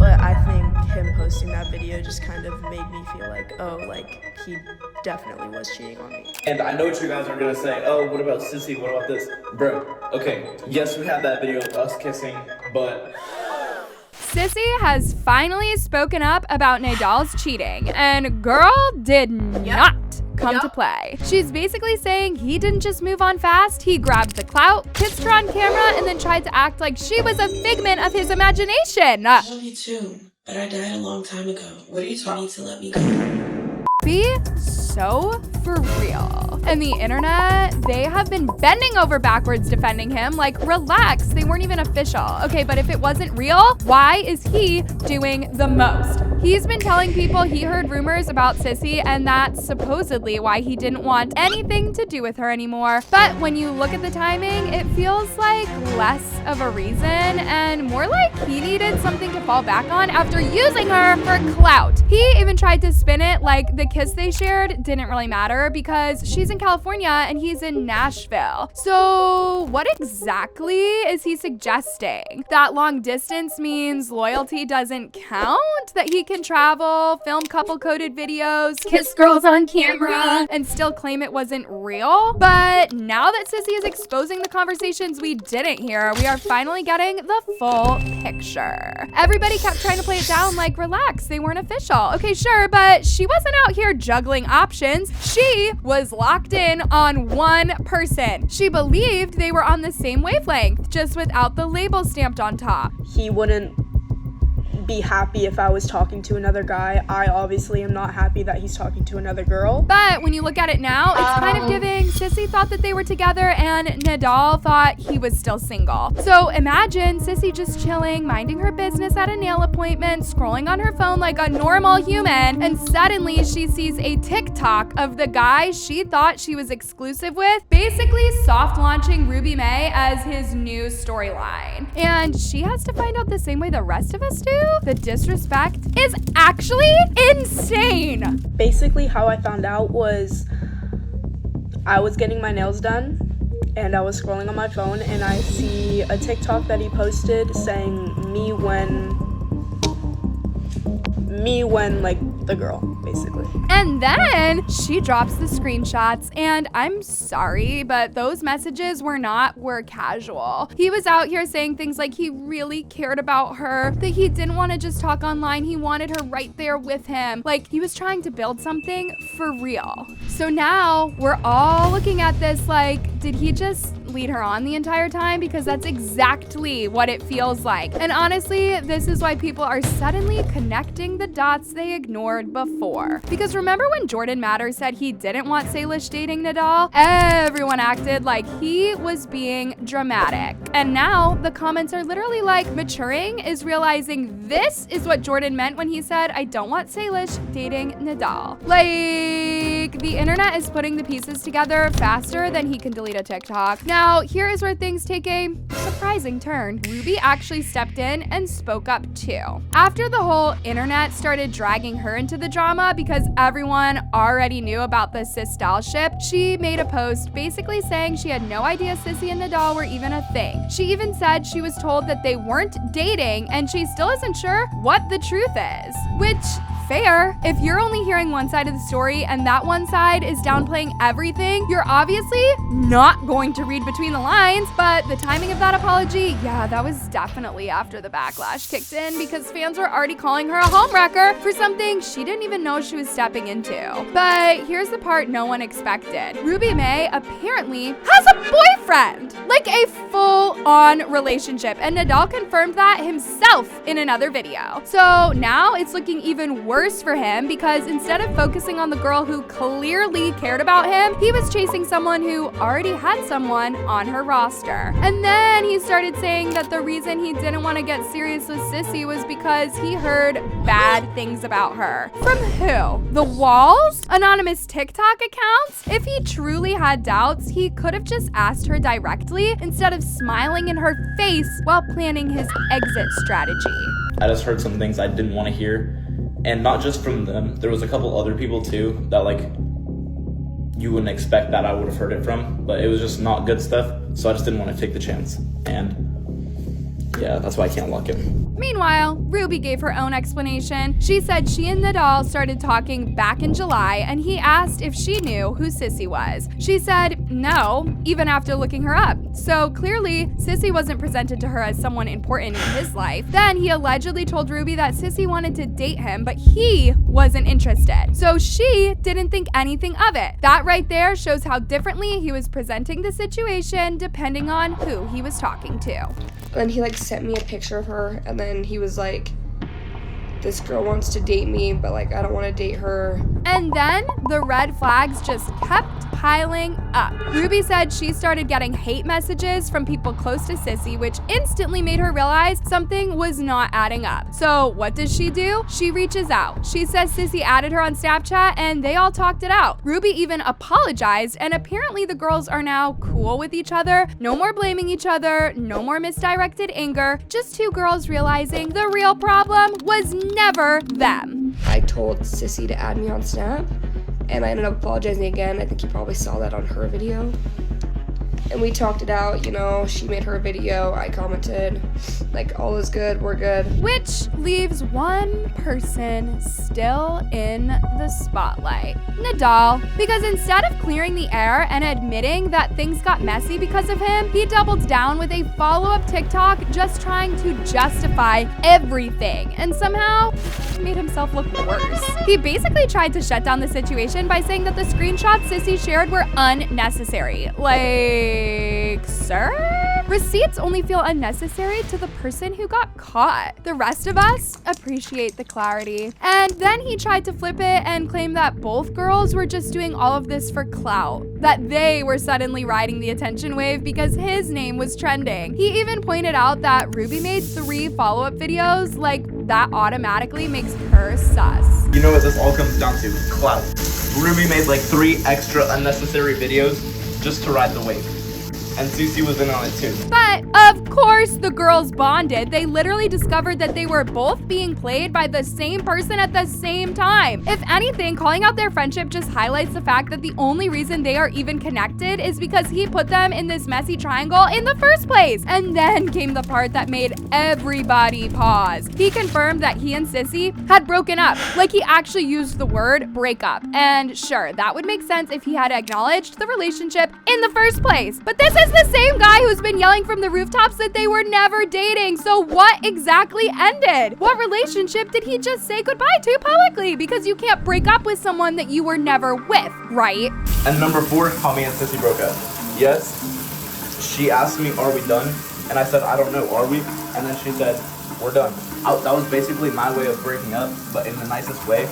but I think him posting that video just kind of made me feel like, oh, like, he definitely was cheating on me. And I know what you guys are gonna say, oh, what about Sissy, what about this? Bro, okay, yes, we have that video of us kissing, but... Sissy has finally spoken up about Nadal's cheating, and girl did not come to play. She's basically saying he didn't just move on fast, he grabbed the clout, kissed her on camera, and then tried to act like she was a figment of his imagination. I love you too, but I died a long time ago. What are you telling me to let me go? Be so for real. And the internet, they have been bending over backwards defending him. Like, relax, they weren't even official. Okay, but if it wasn't real, why is he doing the most? He's been telling people he heard rumors about Sissy, and that's supposedly why he didn't want anything to do with her anymore. But when you look at the timing, it feels like less of a reason and more like he needed something to fall back on after using her for clout. He even tried to spin it like the kiss they shared didn't really matter because she's in California and he's in Nashville. So what exactly is he suggesting? That long distance means loyalty doesn't count? That he can travel, film couple-coded videos, kiss girls on camera, and still claim it wasn't real? But now that Sissy is exposing the conversations we didn't hear, we are finally getting the full picture. Everybody kept trying to play it down like, relax, they weren't official. Okay, sure, but she wasn't out here juggling options. She was locked in on one person. She believed they were on the same wavelength, just without the label stamped on top. He wouldn't be happy if I was talking to another guy. I obviously am not happy that he's talking to another girl. But when you look at it now, it's kind of giving Sissy thought that they were together and Nadal thought he was still single. So imagine Sissy just chilling, minding her business at a nail appointment, scrolling on her phone like a normal human, and suddenly she sees a TikTok of the guy she thought she was exclusive with, basically soft launching Ruby May as his new storyline. And she has to find out the same way the rest of us do. The disrespect is actually insane. Basically, how I found out was I was getting my nails done and I was scrolling on my phone and I see a TikTok that he posted saying me when like the girl, basically. And then she drops the screenshots, and I'm sorry, but those messages were casual. He was out here saying things like he really cared about her, that he didn't want to just talk online, he wanted her right there with him. Like, he was trying to build something for real. So now we're all looking at this like, did he just lead her on the entire time? Because that's exactly what it feels like. And honestly, this is why people are suddenly connecting the dots they ignored before. Because remember when Jordan Matters said he didn't want Salish dating Nadal? Everyone acted like he was being dramatic. And now the comments are literally like, maturing is realizing this is what Jordan meant when he said, I don't want Salish dating Nadal. Like, the internet is putting the pieces together faster than he can delete a TikTok. Now, here is where things take a surprising turn. Ruby actually stepped in and spoke up too. After the whole internet started dragging her into the drama because everyone already knew about the Nadal ship, she made a post basically saying she had no idea Sissy and Nadal were even a thing. She even said she was told that they weren't dating and she still isn't sure what the truth is. Which, fair. If you're only hearing one side of the story and that one side is downplaying everything, you're obviously not going to read between the lines. But the timing of that apology, yeah, that was definitely after the backlash kicked in because fans were already calling her a homewrecker for something she didn't even know she was stepping into. But here's the part no one expected. Ruby May apparently has a boyfriend, like a full-on relationship, and Nadal confirmed that himself in another video. So now it's looking even worse for him because instead of focusing on the girl who clearly cared about him, he was chasing someone who already had someone on her roster. And then he started saying that the reason he didn't want to get serious with Sissy was because he heard bad things about her. From who? The walls? Anonymous TikTok accounts? If he truly had doubts, he could have just asked her directly instead of smiling in her face while planning his exit strategy. I just heard some things I didn't want to hear. And not just from them, there was a couple other people too that like you wouldn't expect that I would have heard it from, but it was just not good stuff, so I just didn't want to take the chance. And yeah, that's why I can't lock him. Meanwhile, Ruby gave her own explanation. She said she and Nidal started talking back in July, and he asked if she knew who Sissy was. She said no, even after looking her up. So clearly, Sissy wasn't presented to her as someone important in his life. Then he allegedly told Ruby that Sissy wanted to date him, but he wasn't interested. So she didn't think anything of it. That right there shows how differently he was presenting the situation depending on who he was talking to. And he like sent me a picture of her, and then he was like, this girl wants to date me, but like I don't want to date her. And then the red flags just kept piling up. Ruby said she started getting hate messages from people close to Sissy, which instantly made her realize something was not adding up. So what does she do? She reaches out. She says Sissy added her on Snapchat and they all talked it out. Ruby even apologized, and apparently the girls are now cool with each other. No more blaming each other, no more misdirected anger, just two girls realizing the real problem was never them. I told Sissy to add me on Snap, and I ended up apologizing again. I think you probably saw that on her video. And we talked it out, you know, she made her video, I commented, like, all is good, we're good. Which leaves one person still in the spotlight, Nadal. Because instead of clearing the air and admitting that things got messy because of him, he doubled down with a follow-up TikTok just trying to justify everything and somehow made himself look worse. He basically tried to shut down the situation by saying that the screenshots Sissy shared were unnecessary. Like, sir? Receipts only feel unnecessary to the person who got caught. The rest of us appreciate the clarity. And then he tried to flip it and claim that both girls were just doing all of this for clout, that they were suddenly riding the attention wave because his name was trending. He even pointed out that Ruby made 3 follow-up videos, like that automatically makes her sus. You know what this all comes down to? Clout. Ruby made like 3 extra unnecessary videos just to ride the wave. And Cissy was in on it too. But of course the girls bonded. They literally discovered that they were both being played by the same person at the same time. If anything, calling out their friendship just highlights the fact that the only reason they are even connected is because he put them in this messy triangle in the first place. And then came the part that made everybody pause. He confirmed that he and Sissy had broken up. Like, he actually used the word breakup. And sure, that would make sense if he had acknowledged the relationship in the first place. But this is the same guy who's been yelling from the rooftops that they were never dating. So what exactly ended? What relationship did he just say goodbye to publicly? Because you can't break up with someone that you were never with, right? And number 4, how me and Sissy broke up. Yes, she asked me, are we done? And I said, I don't know, are we? And then she said, we're done. That was basically my way of breaking up, but in the nicest way,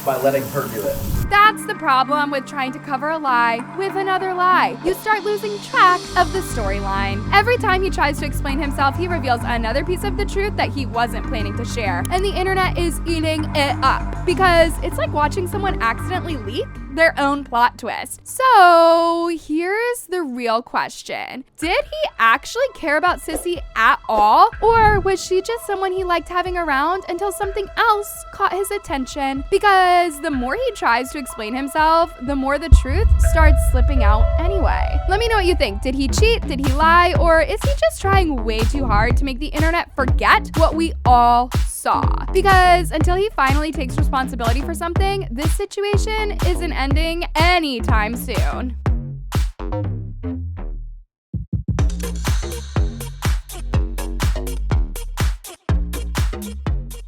by letting her do it. That's the problem with trying to cover a lie with another lie. You start losing track of the storyline. Every time he tries to explain himself, he reveals another piece of the truth that he wasn't planning to share. And the internet is eating it up because it's like watching someone accidentally leak their own plot twist. So here's the real question. Did he actually care about Sissy at all? Or was she just someone he liked having around until something else caught his attention? Because the more he tries to explain himself, the more the truth starts slipping out anyway. Let me know what you think. Did he cheat? Did he lie? Or is he just trying way too hard to make the internet forget what we all saw? Because until he finally takes responsibility for something, this situation isn't ending anytime soon.